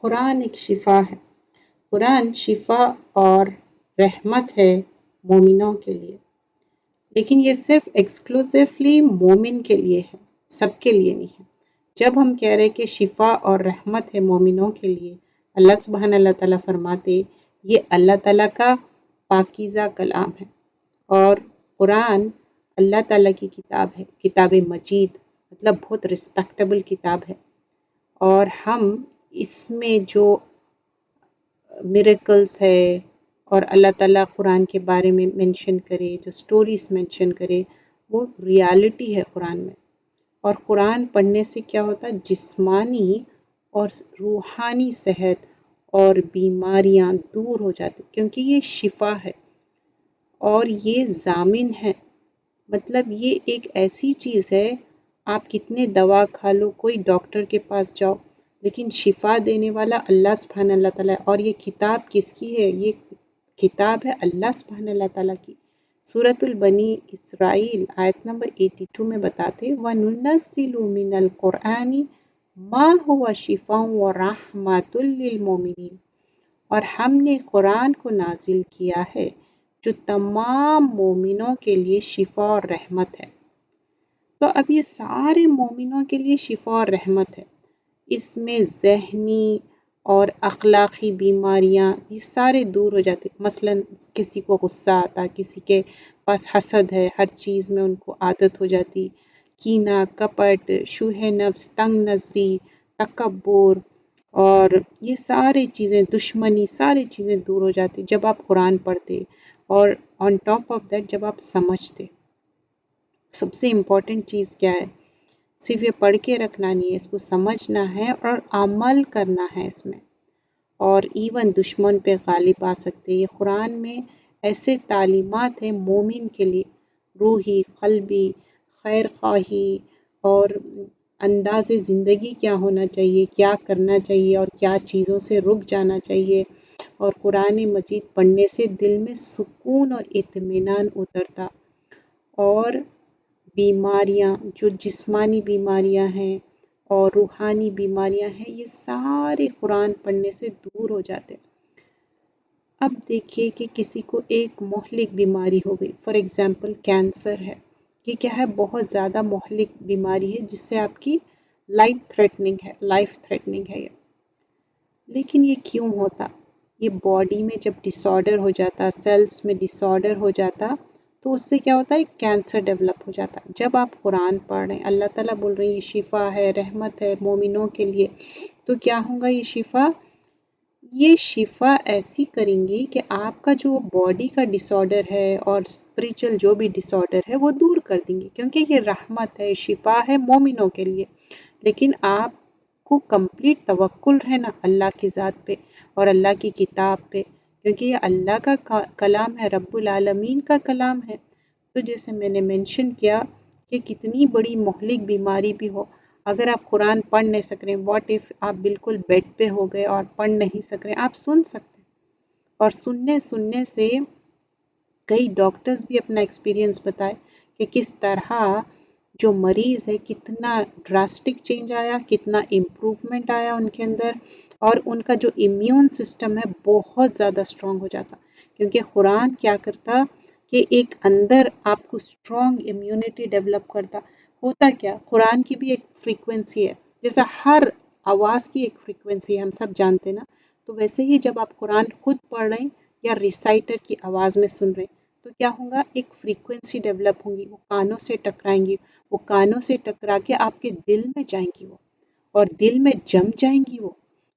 قرآن ایک شفا ہے۔ قرآن شفا اور رحمت ہے مومنوں کے لیے، لیکن یہ صرف ایکسکلوسیولی مومن کے لیے ہے، سب کے لیے نہیں ہے۔ جب ہم کہہ رہے کہ شفا اور رحمت ہے مومنوں کے لیے، اللہ سبحانہ اللہ تعالیٰ فرماتے یہ اللہ تعالیٰ کا پاکیزہ کلام ہے، اور قرآن اللہ تعالیٰ کی کتاب ہے، کتاب مجید، مطلب بہت رسپیکٹیبل کتاب ہے۔ اور ہم اس میں جو میریکلز ہے اور اللہ تعالیٰ قرآن کے بارے میں منشن کرے، جو سٹوریز منشن کرے، وہ ریالٹی ہے قرآن میں۔ اور قرآن پڑھنے سے کیا ہوتا ہے؟ جسمانی اور روحانی صحت اور بیماریاں دور ہو جاتی، کیونکہ یہ شفا ہے اور یہ ضامن ہے۔ مطلب یہ ایک ایسی چیز ہے، آپ کتنے دوا کھا لو، کوئی ڈاکٹر کے پاس جاؤ، لیکن شفا دینے والا اللہ سبحانہ اللہ تعالیٰ ہے۔ اور یہ کتاب کس کی ہے؟ یہ کتاب ہے اللہ سبحانہ اللہ تعالیٰ کی۔ سورۃ البنی اسرائیل آیت نمبر 82 میں بتاتے وَنُنَزِّلُ مِنَ الْقُرْآنِ مَا هُوَ شِفَاءٌ وَرَحْمَةٌ لِّلْمُؤْمِنِينَ، اور ہم نے قرآن کو نازل کیا ہے جو تمام مومنوں کے لیے شفا اور رحمت ہے۔ تو اب یہ سارے مومنوں کے لیے شفا اور رحمت ہے، اس میں ذہنی اور اخلاقی بیماریاں یہ سارے دور ہو جاتے۔ مثلا کسی کو غصہ آتا، کسی کے پاس حسد ہے، ہر چیز میں ان کو عادت ہو جاتی، کینہ، کپٹ، شوہ نفس، تنگ نظری، تکبر، اور یہ سارے چیزیں، دشمنی، ساری چیزیں دور ہو جاتی جب آپ قرآن پڑھتے، اور آن ٹاپ آف دیٹ جب آپ سمجھتے۔ سب سے امپورٹنٹ چیز کیا ہے؟ صرف یہ پڑھ کے رکھنا نہیں ہے، اس کو سمجھنا ہے اور عمل کرنا ہے اس میں، اور ایون دشمن پہ غالب آ سکتے۔ یہ قرآن میں ایسے تعلیمات ہیں مومن کے لیے، روحی، قلبی، خیر خواہی، اور انداز زندگی کیا ہونا چاہیے، کیا کرنا چاہیے، اور کیا چیزوں سے رک جانا چاہیے۔ اور قرآن مجید پڑھنے سے دل میں سکون اور اطمینان اترتا، اور بیماریاں، جو جسمانی بیماریاں ہیں اور روحانی بیماریاں ہیں، یہ سارے قرآن پڑھنے سے دور ہو جاتے۔ اب دیکھیے کہ کسی کو ایک مہلک بیماری ہو گئی، فار ایگزامپل کینسر ہے، یہ کیا ہے؟ بہت زیادہ مہلک بیماری ہے جس سے آپ کی لائف تھریٹننگ ہے یہ۔ لیکن یہ کیوں ہوتا؟ یہ باڈی میں جب ڈس آرڈر ہو جاتا، سیلز میں ڈس آرڈر ہو جاتا، تو اس سے کیا ہوتا ہے؟ کینسر ڈیولپ ہو جاتا۔ جب آپ قرآن پڑھ رہے ہیں، اللہ تعالیٰ بول رہے ہیں یہ شفا ہے، رحمت ہے مومنوں کے لیے، تو کیا ہوگا یہ شفا؟ یہ شفا ایسی کریں گی کہ آپ کا جو باڈی کا ڈس آرڈر ہے اور اسپریچل جو بھی ڈس آرڈر ہے وہ دور کر دیں گی، کیونکہ یہ رحمت ہے، شفا ہے مومنوں کے لیے۔ لیکن آپ کو کمپلیٹ توکل رہنا اللہ کی ذات پہ اور اللہ کی کتاب پہ، کیونکہ یہ اللہ کا کلام ہے، رب العالمین کا کلام ہے۔ تو جیسے میں نے منشن کیا کہ کتنی بڑی مہلک بیماری بھی ہو، اگر آپ قرآن پڑھ نہیں سک رہے، واٹ اف آپ بالکل بیڈ پہ ہو گئے اور پڑھ نہیں سک رہے، آپ سن سکتے۔ اور سننے سے کئی ڈاکٹرز بھی اپنا ایکسپیرینس بتائے کہ کس طرح جو مریض ہے کتنا ڈراسٹک چینج آیا، کتنا امپروومنٹ آیا ان کے اندر، اور ان کا جو امیون سسٹم ہے بہت زیادہ اسٹرانگ ہو جاتا، کیونکہ قرآن کیا کرتا کہ ایک اندر آپ کو اسٹرانگ امیونٹی ڈیولپ کرتا۔ ہوتا کیا؟ قرآن کی بھی ایک فریکوینسی ہے، جیسا ہر آواز کی ایک فریکوینسی ہے، ہم سب جانتے نا، تو ویسے ہی جب آپ قرآن خود پڑھ رہے ہیں یا ریسائٹر کی آواز میں سن رہے ہیں، تو کیا ہوگا؟ ایک فریکوینسی ڈیولپ ہوں گی، وہ کانوں سے ٹکرائیں گی، وہ کانوں سے ٹکرا کے آپ کے دل میں جائیں گی وہ، اور دل میں جم جائیں گی وہ،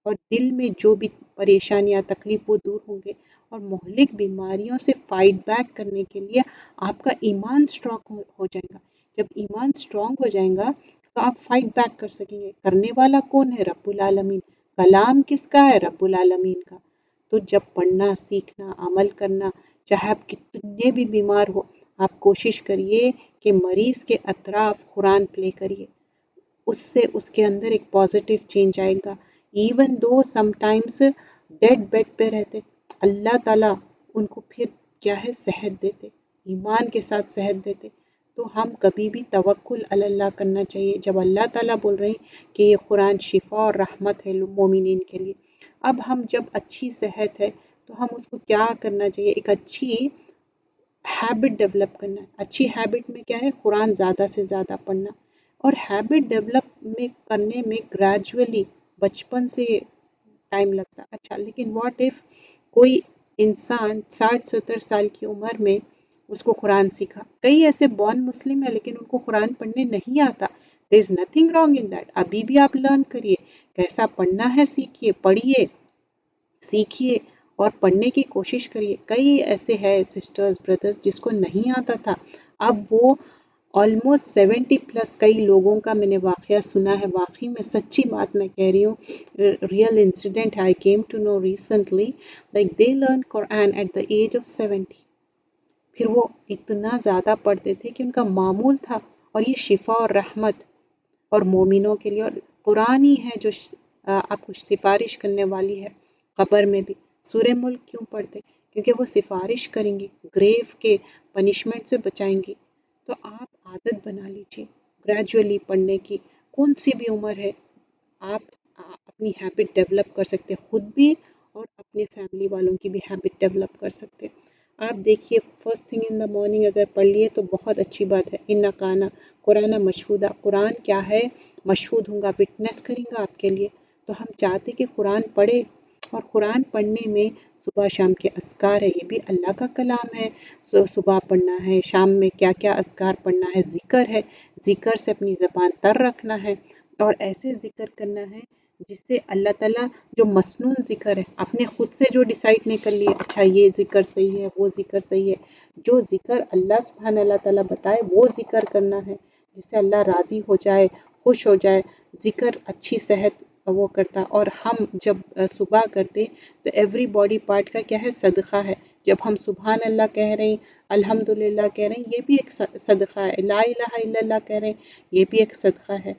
اور دل میں جو بھی پریشانیاں تکلیف وہ دور ہوں گے، اور مہلک بیماریوں سے فائٹ بیک کرنے کے لیے آپ کا ایمان اسٹرانگ ہو جائے گا۔ جب ایمان اسٹرانگ ہو جائے گا تو آپ فائٹ بیک کر سکیں گے۔ کرنے والا کون ہے؟ رب العالمین۔ کلام کس کا ہے؟ رب العالمین کا۔ تو جب پڑھنا، سیکھنا، عمل کرنا، چاہے آپ کتنے بھی بیمار ہو، آپ کوشش کریے کہ مریض کے اطراف قرآن پلے کریے، اس سے اس کے اندر ایک پازیٹیو چینج آئے گا۔ Even though sometimes dead bed پہ رہتے، اللہ تعالیٰ ان کو پھر کیا ہے؟ صحت دیتے، ایمان کے ساتھ صحت دیتے۔ تو ہم کبھی بھی توکل علی اللہ کرنا چاہیے۔ جب اللہ تعالیٰ بول رہے ہیں کہ یہ قرآن شفا اور رحمت ہے مومنین کے لیے، اب ہم جب اچھی صحت ہے تو ہم اس کو کیا کرنا چاہیے، ایک اچھی ہیبٹ ڈیولپ کرنا ہے. اچھی ہیبٹ میں کیا ہے، قرآن زیادہ سے زیادہ پڑھنا. اور ہیبٹ ڈیولپ میں کرنے میں گریجولی بچپن سے ٹائم لگتا. اچھا لیکن واٹ اف کوئی انسان 60-70 سال کی عمر میں اس کو قرآن سیکھا. کئی ایسے بورن مسلم ہیں لیکن ان کو قرآن پڑھنے نہیں آتا. There is nothing wrong in that. ابھی بھی آپ لرن کریے کیسا پڑھنا ہے، سیکھیے، پڑھیے، سیکھیے اور پڑھنے کی کوشش کریے. کئی ایسے ہیں سسٹرز بردرز جس کو نہیں آتا تھا، اب وہ آلموسٹ 70+ کئی لوگوں کا میں نے واقعہ سنا ہے. واقعی میں سچی بات میں کہہ رہی ہوں، real incident I came to know recently, like they learn قرآن ایٹ دا ایج آف 70. پھر وہ اتنا زیادہ پڑھتے تھے کہ ان کا معمول تھا. اور یہ شفا اور رحمت اور مومنوں کے لیے، اور قرآن ہی ہے جو آپ کو سفارش کرنے والی ہے قبر میں بھی. سورہ ملک کیوں پڑھتے؟ کیونکہ وہ سفارش کریں گی، گریو کے پنشمنٹ سے بچائیں گی. تو آپ عادت بنا لیجیے گریجولی پڑھنے کی. کون سی بھی عمر ہے، آپ اپنی ہیبٹ ڈیولپ کر سکتے خود بھی اور اپنے فیملی والوں کی بھی ہیبٹ ڈیولپ کر سکتے. آپ دیکھیے first thing in the morning اگر پڑھ لیے تو بہت اچھی بات ہے. ان کانا قرآن مشہودہ، قرآن کیا ہے، مشہود ہوں گا، وٹنس کریں گا آپ کے لیے. تو ہم چاہتے کہ قرآن پڑھے، اور قرآن پڑھنے میں صبح شام کے اذکار ہے، یہ بھی اللہ کا کلام ہے. صبح پڑھنا ہے، شام میں کیا کیا اذکار پڑھنا ہے، ذکر ہے، ذکر سے اپنی زبان تر رکھنا ہے. اور ایسے ذکر کرنا ہے جس سے اللہ تعالیٰ جو مسنون ذکر ہے، اپنے خود سے جو ڈیسائیڈ نہیں کر لیے اچھا یہ ذکر صحیح ہے وہ ذکر صحیح ہے. جو ذکر اللہ سبحانہ اللہ تعالیٰ بتائے وہ ذکر کرنا ہے جس سے اللہ راضی ہو جائے، خوش ہو جائے. ذکر اچھی صحت وہ کرتا. اور ہم جب صبح کرتے تو ایوری باڈی پارٹ کا کیا ہے، صدقہ ہے. جب ہم سبحان اللہ کہہ رہے ہیں، الحمدللہ کہہ رہے ہیں، یہ بھی ایک صدقہ ہے. لا الہ الا اللہ کہہ رہے ہیں، یہ بھی ایک صدقہ ہے.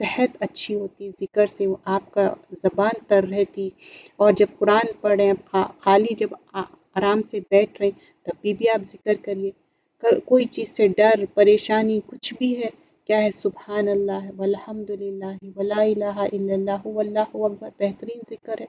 صحت اچھی ہوتی ذکر سے، وہ آپ کا زبان تر رہتی. اور جب قرآن پڑھیں، خالی جب آرام سے بیٹھ رہے تب بھی آپ ذکر کریے. کوئی چیز سے ڈر پریشانی کچھ بھی ہے، کیا ہے، سبحان اللہ والحمد للہ ولا الہ الا اللہ واللہ اکبر، بہترین ذکر ہے.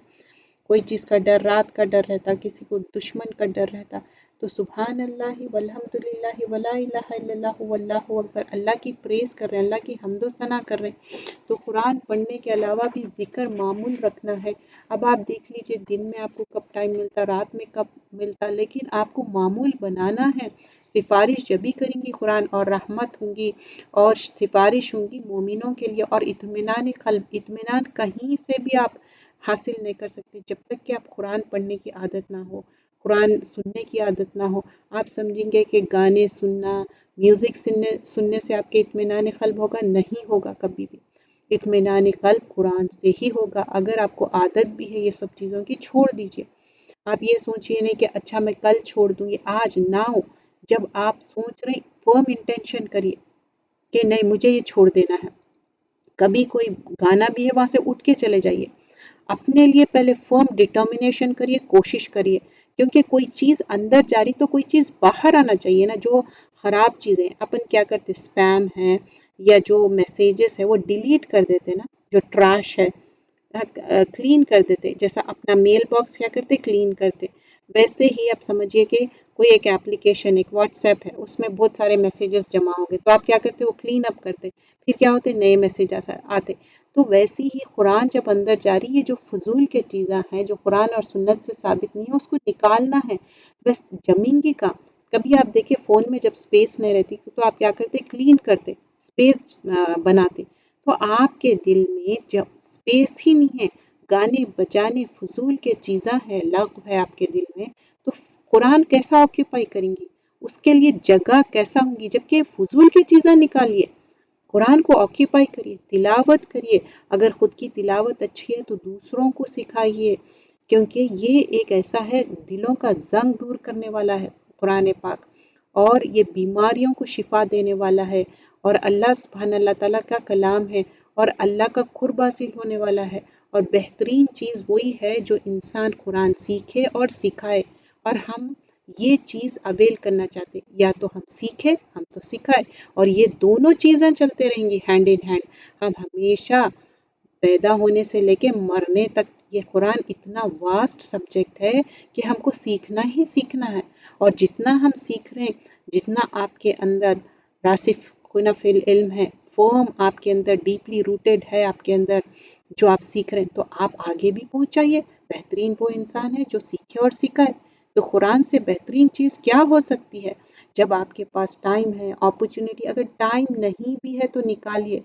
کوئی چیز کا ڈر، رات کا ڈر رہتا، کسی کو دشمن کا ڈر رہتا، تو سبحان اللہ والحمد للہ ولا الہ الا اللہ واللہ اکبر، اللہ کی پریز کر رہے ہیں، اللہ کی حمد و ثنا کر رہے ہیں. تو قرآن پڑھنے کے علاوہ بھی ذکر معمول رکھنا ہے. اب آپ دیکھ لیجئے دن میں آپ کو کب ٹائم ملتا، رات میں کب ملتا، لیکن آپ کو معمول بنانا ہے. سفارش جب بھی کریں گی قرآن، اور رحمت ہوں گی اور سفارش ہوں گی مومنوں کے لیے. اور اطمینان قلب، اطمینان کہیں سے بھی آپ حاصل نہیں کر سکتے جب تک کہ آپ قرآن پڑھنے کی عادت نہ ہو، قرآن سننے کی عادت نہ ہو. آپ سمجھیں گے کہ گانے سننا، میوزک سننے سے آپ کے اطمینان قلب ہوگا، نہیں ہوگا کبھی بھی. اطمینان قلب قرآن سے ہی ہوگا. اگر آپ کو عادت بھی ہے یہ سب چیزوں کی، چھوڑ دیجئے. آپ یہ سوچئے نہیں کہ اچھا میں کل چھوڑ دوں گی، آج ناؤ جب آپ سوچ رہے، فرم انٹینشن کریے کہ نہیں مجھے یہ چھوڑ دینا ہے. کبھی کوئی گانا بھی ہے وہاں سے اٹھ کے چلے جائیے. اپنے لیے پہلے فرم ڈٹرمنیشن کریے، کوشش کریے. کیونکہ کوئی چیز اندر جا رہی تو کوئی چیز باہر آنا چاہیے نا. جو خراب چیزیں اپن کیا کرتے، اسپیم ہے یا جو میسیجز ہے وہ ڈیلیٹ کر دیتے نا. جو ٹریش ہے کلین کر دیتے، جیسا اپنا میل باکس کیا کرتے، کلین کرتے. ویسے ہی آپ سمجھیے کہ کوئی ایک اپلیکیشن، ایک واٹس ایپ ہے، اس میں بہت سارے میسیجز جمع ہو گئے تو آپ کیا کرتے، وہ کلین اپ کرتے. پھر کیا ہوتے، نئے میسیج آتے. تو ویسے ہی قرآن جب اندر جاری، یہ جو فضول کے چیزاں ہیں جو قرآن اور سنت سے ثابت نہیں ہے، اس کو نکالنا ہے. بس جمیں گی کام. کبھی آپ دیکھیں فون میں جب سپیس نہیں رہتی تو آپ کیا کرتے، کلین کرتے، سپیس بناتے. تو آپ کے دل میں جب سپیس ہی نہیں ہے، گانے بجانے فضول کے چیزاں ہے، لغو ہے آپ کے دل میں، تو قرآن کیسا آکیوپائی کریں گی، اس کے لیے جگہ کیسا ہوں گی. جبکہ فضول کی چیزیں نکالیے، قرآن کو آکیوپائی کریے، تلاوت کریے. اگر خود کی تلاوت اچھی ہے تو دوسروں کو سکھائیے. کیونکہ یہ ایک ایسا ہے دلوں کا زنگ دور کرنے والا ہے قرآن پاک، اور یہ بیماریوں کو شفا دینے والا ہے، اور اللہ سبحانہ اللہ تعالیٰ کا کلام ہے، اور اللہ کا قرب حاصل ہونے والا ہے. اور بہترین چیز وہی ہے جو انسان قرآن سیکھے اور سکھائے. اور ہم یہ چیز اویل کرنا چاہتے، یا تو ہم سیکھیں ہم تو سکھائے. اور یہ دونوں چیزیں چلتے رہیں گی ہینڈ ان ہینڈ. ہم ہمیشہ پیدا ہونے سے لے کے مرنے تک یہ قرآن اتنا واسٹ سبجیکٹ ہے کہ ہم کو سیکھنا ہی سیکھنا ہے، اور جتنا ہم سیکھ رہے ہیں، جتنا آپ کے اندر راسخ فی العلم ہے، فورم آپ کے اندر ڈیپلی روٹیڈ ہے آپ کے اندر جو آپ سیکھ رہے ہیں، تو آپ آگے بھی پہنچ جائیے۔ بہترین وہ انسان ہے جو سیکھے اور سکھائے۔ تو قرآن سے بہترین چیز کیا ہو سکتی ہے؟ جب آپ کے پاس ٹائم ہے، اپرچونٹی، اگر ٹائم نہیں بھی ہے تو نکالیے۔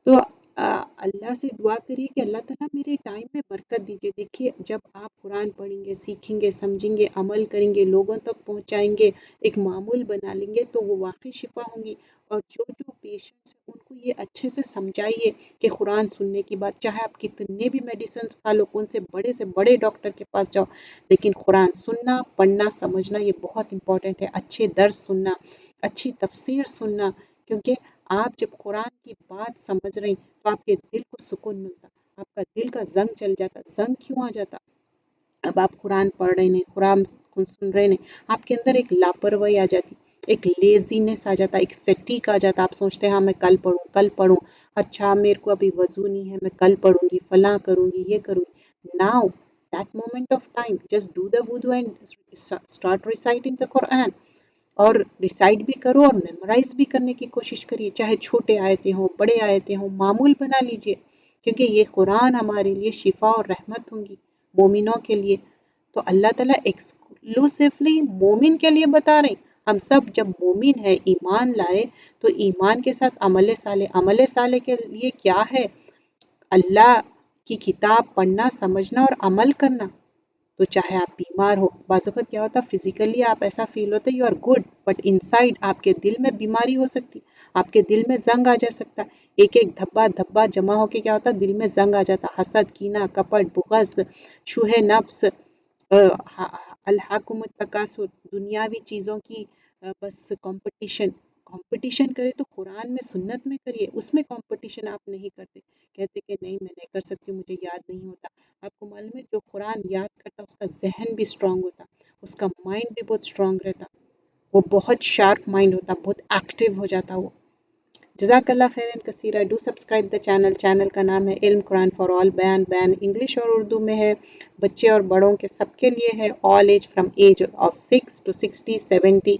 تو اللہ سے دعا کریے کہ اللہ تعالیٰ میرے ٹائم میں برکت دیجیے۔ دیکھیے، جب آپ قرآن پڑھیں گے، سیکھیں گے، سمجھیں گے، عمل کریں گے، لوگوں تک پہنچائیں گے، ایک معمول بنا لیں گے، تو وہ واقعی شفا ہوں گی۔ اور جو پیشنٹس ہیں ان کو یہ اچھے سے سمجھائیے کہ قرآن سننے کی بات، چاہے آپ کتنے بھی میڈیسنس کھا لو، کون سے بڑے ڈاکٹر کے پاس جاؤ، لیکن قرآن سننا، پڑھنا، سمجھنا یہ بہت امپورٹنٹ ہے۔ اچھے درس سننا، اچھی تفسیر سننا، کیونکہ آپ جب قرآن کی بات سمجھ رہے ہیں تو آپ کے دل کو سکون ملتا، آپ کا دل کا زنگ چل جاتا۔ زنگ کیوں آ جاتا؟ اب آپ قرآن پڑھ رہے ہیں، قرآن کو سن رہے ہیں، آپ کے اندر ایک لاپرواہی آ جاتی، ایک لیزینس آ جاتا، ایک فیٹیک آ جاتا۔ آپ سوچتے ہیں ہاں میں کل پڑھوں، اچھا میرے کو ابھی وضو نہیں ہے، میں کل پڑھوں گی، فلاں کروں گی، یہ کروں گی۔ Now that moment of time just do the wudu and start reciting the Quran، اور ریسائٹ بھی کرو اور میمورائز بھی کرنے کی کوشش کریے، چاہے چھوٹے آیتیں ہوں، بڑے آیتیں ہوں، معمول بنا لیجئے، کیونکہ یہ قرآن ہمارے لیے شفا اور رحمت ہوں گی مومنوں کے لیے۔ تو اللہ تعالیٰ ایکسکلوسیولی مومن کے لیے بتا رہے ہیں۔ ہم سب جب مومن ہے، ایمان لائے، تو ایمان کے ساتھ عمل صالح کے لیے کیا ہے؟ اللہ کی کتاب پڑھنا، سمجھنا اور عمل کرنا۔ تو چاہے آپ بیمار ہو، بعض اوقات کیا ہوتا ہے فزیکلی آپ ایسا فیل ہوتا ہے you are good, but inside آپ کے دل میں بیماری ہو سکتی، آپ کے دل میں زنگ آ جا سکتا، ایک ایک دھبا جمع ہو کے کیا ہوتا ہے دل میں زنگ آ جاتا، حسد، کینہ، کپٹ، بغض، شوہ نفس، الحاکم التکاثر، دنیاوی چیزوں کی بس کمپٹیشن کرے تو قرآن میں، سنت میں کریے، اس میں کمپٹیشن آپ نہیں کرتے، کہتے کہ نہیں میں نہیں کر سکتی، مجھے یاد نہیں ہوتا۔ آپ کو معلوم ہے جو قرآن یاد کرتا اس کا ذہن بھی اسٹرانگ ہوتا، اس کا مائنڈ بھی بہت اسٹرانگ رہتا، وہ بہت شارپ مائنڈ ہوتا، بہت ایکٹیو ہو جاتا وہ۔ جزاک اللہ خیرن کثیرہ۔ ڈو سبسکرائب دا چینل کا نام ہے علم قرآن فار آل، بیان انگلش اور اردو میں ہے، بچے اور بڑوں کے سب کے لیے ہے، all age from age of 6 to 60 70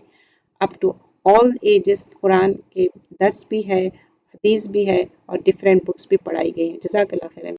up to all ages. قرآن کے درس بھی ہے، حدیث بھی ہے، اور ڈفرینٹ بکس بھی پڑھائی گئی ہیں۔ جزاک اللہ خیرن۔